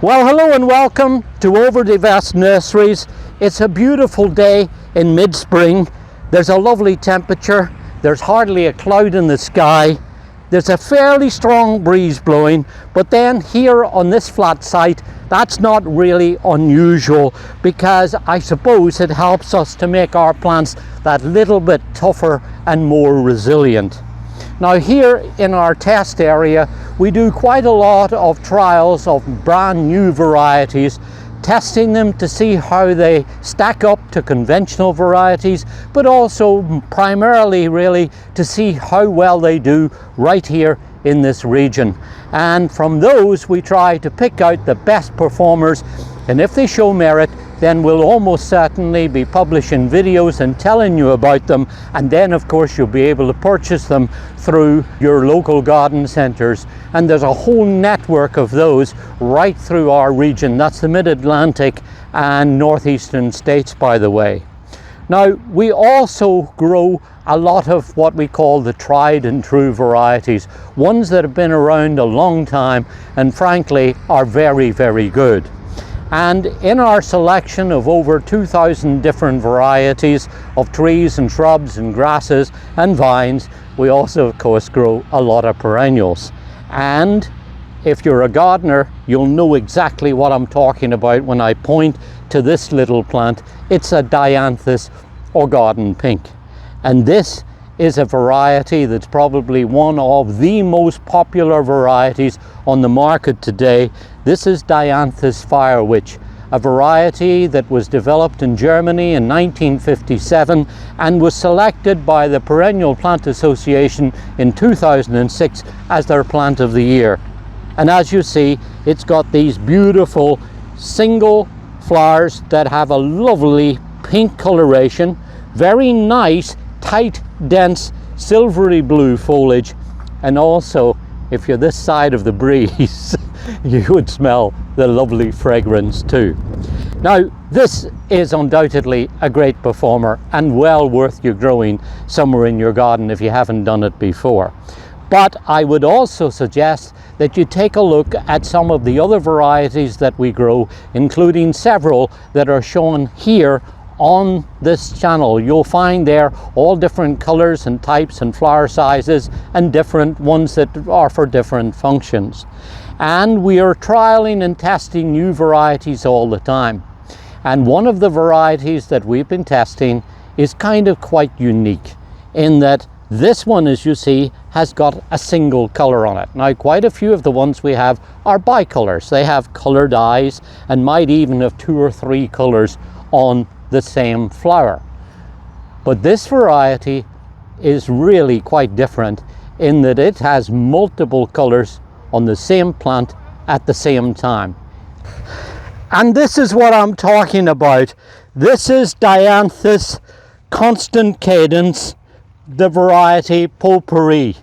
Well, hello and welcome to Overdivest Nurseries. It's a beautiful day in mid-spring. There's a lovely temperature. There's hardly a cloud in the sky. There's a fairly strong breeze blowing, but then here on this flat site, that's not really unusual because I suppose it helps us to make our plants that little bit tougher and more resilient. Now here in our test area, we do quite a lot of trials of brand new varieties, testing them to see how they stack up to conventional varieties, but also primarily really to see how well they do right here in this region. And from those we try to pick out the best performers, and if they show merit, then we'll almost certainly be publishing videos and telling you about them, and then of course you'll be able to purchase them through your local garden centres, and there's a whole network of those right through our region. That's the Mid-Atlantic and northeastern states, by the way. Now we also grow a lot of what we call the tried and true varieties, ones that have been around a long time and frankly are very, very good. And in our selection of over 2,000 different varieties of trees and shrubs and grasses and vines, we also of course grow a lot of perennials. And if you're a gardener, you'll know exactly what I'm talking about when I point to this little plant. It's a Dianthus or garden pink. And this is a variety that's probably one of the most popular varieties on the market today. This is Dianthus Fire, a variety that was developed in Germany in 1957 and was selected by the Perennial Plant Association in 2006 as their plant of the year. And as you see, it's got these beautiful single flowers that have a lovely pink coloration, very nice tight, dense, silvery blue foliage, and also, if you're this side of the breeze, you would smell the lovely fragrance too. Now, this is undoubtedly a great performer and well worth you growing somewhere in your garden if you haven't done it before. But I would also suggest that you take a look at some of the other varieties that we grow, including several that are shown here on this channel. You'll find there all different colors and types and flower sizes and different ones that are for different functions. And we are trialing and testing new varieties all the time. And one of the varieties that we've been testing is kind of quite unique in that this one, as you see, has got a single color on it. Now, quite a few of the ones we have are bicolors. They have colored eyes and might even have 2 or 3 colors on the same flower. But this variety is really quite different in that it has multiple colors on the same plant at the same time. And this is what I'm talking about. This is Dianthus Constant Cadence, the variety Potpourri.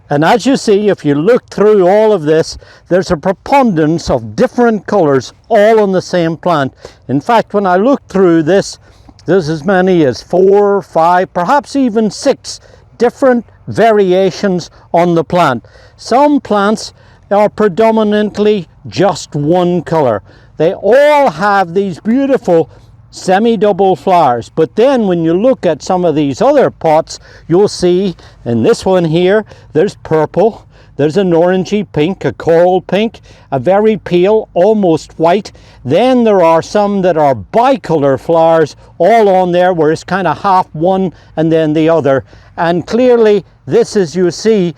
And as you see, if you look through all of this, there's a preponderance of different colors all on the same plant. In fact, when I look through this, there's as many as 4, 5, perhaps even 6 different variations on the plant. Some plants are predominantly just one color. They all have these beautiful semi-double flowers, but then when you look at some of these other pots, you'll see in this one here, there's purple, there's an orangey pink, a coral pink, a very pale, almost white. Then there are some that are bicolor flowers all on there where it's kind of half one and then the other. And clearly this, as you see,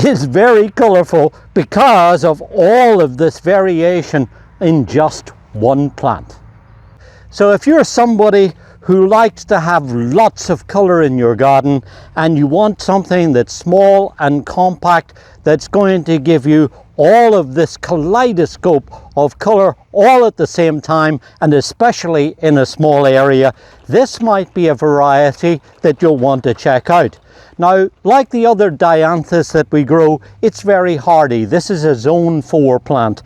is very colorful because of all of this variation in just one plant. So if you're somebody who likes to have lots of color in your garden and you want something that's small and compact, that's going to give you all of this kaleidoscope of color all at the same time, and especially in a small area, this might be a variety that you'll want to check out. Now, like the other Dianthus that we grow, it's very hardy. This is a zone 4 plant.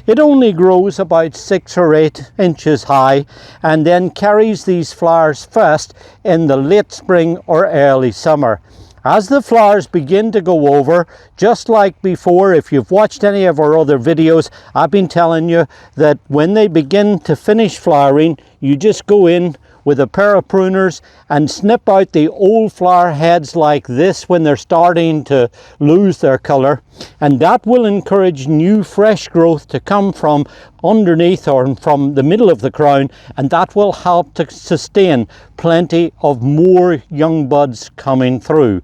It only grows about 6 or 8 inches high and then carries these flowers first in the late spring or early summer. As the flowers begin to go over, just like before, if you've watched any of our other videos, I've been telling you that when they begin to finish flowering, you just go in with a pair of pruners and snip out the old flower heads like this when they're starting to lose their color, and that will encourage new fresh growth to come from underneath or from the middle of the crown, and that will help to sustain plenty of more young buds coming through.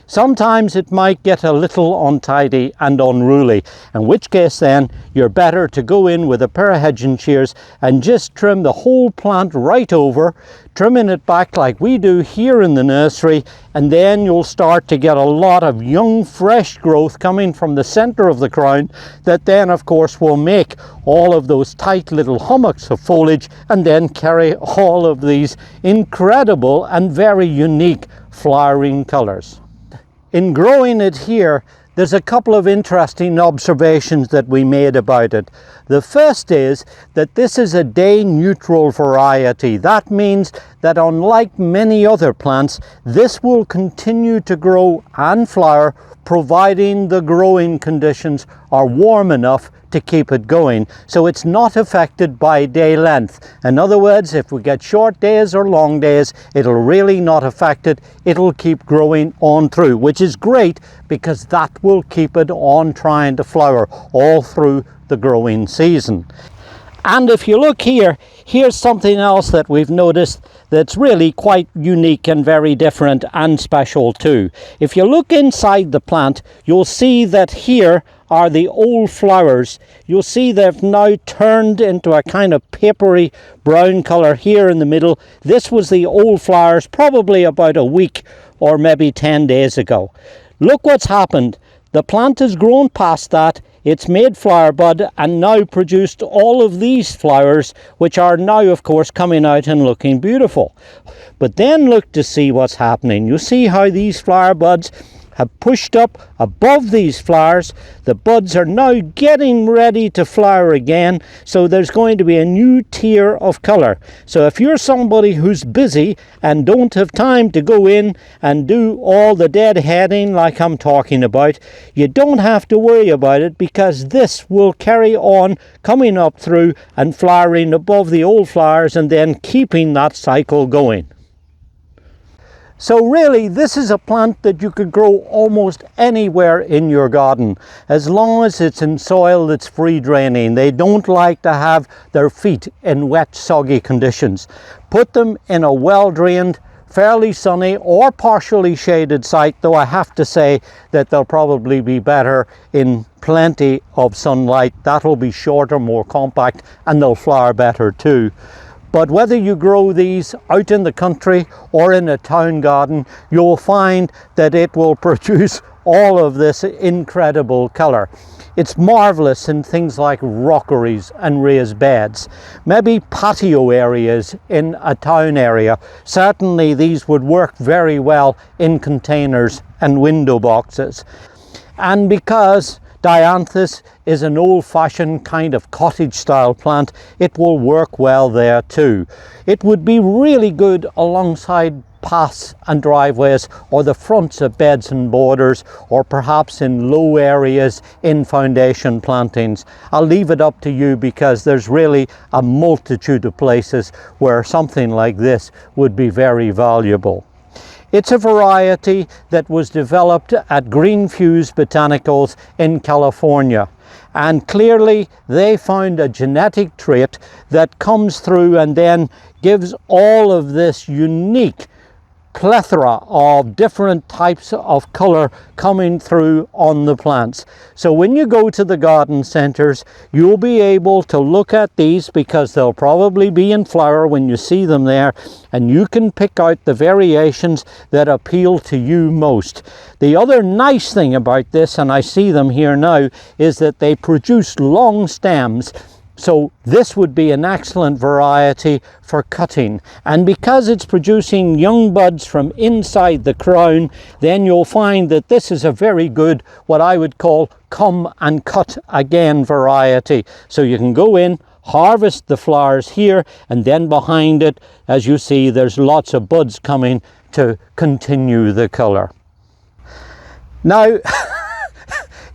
Sometimes it might get a little untidy and unruly, in which case then you're better to go in with a pair of hedging shears and just trim the whole plant right over, trimming it back like we do here in the nursery, and then you'll start to get a lot of young fresh growth coming from the center of the crown that then of course will make all of those tight little hummocks of foliage and then carry all of these incredible and very unique flowering colors. In growing it here, there's a couple of interesting observations that we made about it. The first is that this is a day-neutral variety. That means that unlike many other plants, this will continue to grow and flower providing the growing conditions are warm enough to keep it going. So it's not affected by day length. In other words, if we get short days or long days, it'll really not affect it. It'll keep growing on through, which is great because that will keep it on trying to flower all through the growing season. And if you look here, here's something else that we've noticed that's really quite unique and very different and special too. If you look inside the plant, you'll see that here are the old flowers. You'll see they've now turned into a kind of papery brown color here in the middle. This was the old flowers probably about a week or maybe 10 days ago. Look what's happened. The plant has grown past that. It's made flower bud and now produced all of these flowers, which are now of course coming out and looking beautiful. But then look to see what's happening. You see how these flower buds have pushed up above these flowers. The buds are now getting ready to flower again, so there's going to be a new tier of color. So if you're somebody who's busy and don't have time to go in and do all the deadheading like I'm talking about, you don't have to worry about it because this will carry on coming up through and flowering above the old flowers and then keeping that cycle going. So really, this is a plant that you could grow almost anywhere in your garden, as long as it's in soil that's free draining. They don't like to have their feet in wet, soggy conditions. Put them in a well-drained, fairly sunny or partially shaded site, though I have to say that they'll probably be better in plenty of sunlight. That'll be shorter, more compact, and they'll flower better too. But whether you grow these out in the country or in a town garden, you'll find that it will produce all of this incredible color. It's marvelous in things like rockeries and raised beds, maybe patio areas in a town area. Certainly these would work very well in containers and window boxes. And because Dianthus is an old-fashioned kind of cottage-style plant, it will work well there too. It would be really good alongside paths and driveways or the fronts of beds and borders, or perhaps in low areas in foundation plantings. I'll leave it up to you because there's really a multitude of places where something like this would be very valuable. It's a variety that was developed at Greenfuse Botanicals in California, and clearly they found a genetic trait that comes through and then gives all of this unique plethora of different types of color coming through on the plants. So when you go to the garden centers, you'll be able to look at these because they'll probably be in flower when you see them there, and you can pick out the variations that appeal to you most. The other nice thing about this, and I see them here now, is that they produce long stems. So this would be an excellent variety for cutting, and because it's producing young buds from inside the crown, then you'll find that this is a very good, what I would call come and cut again variety. So you can go in, harvest the flowers here, and then behind it, as you see, there's lots of buds coming to continue the color. Now,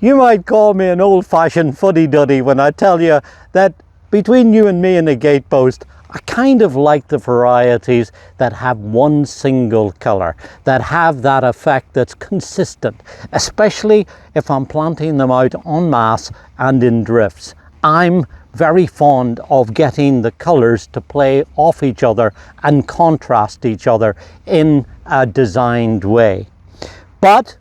you might call me an old-fashioned fuddy-duddy when I tell you that between you and me and the gatepost, I kind of like the varieties that have one single colour, that have that effect that's consistent, especially if I'm planting them out en masse and in drifts. I'm very fond of getting the colours to play off each other and contrast each other in a designed way. But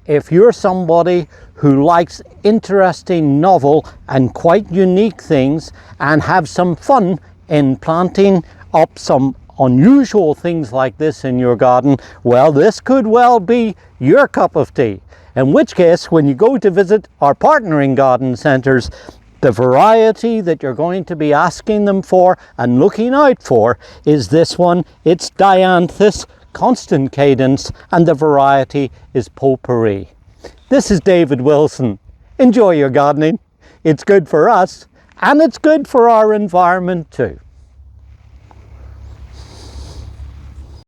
if you're somebody who likes interesting, novel and quite unique things and have some fun in planting up some unusual things like this in your garden, well, this could well be your cup of tea. In which case, when you go to visit our partnering garden centres, the variety that you're going to be asking them for and looking out for is this one. It's Dianthus Constant Cadence, and the variety is Potpourri. This is David Wilson. Enjoy your gardening. It's good for us, and it's good for our environment too.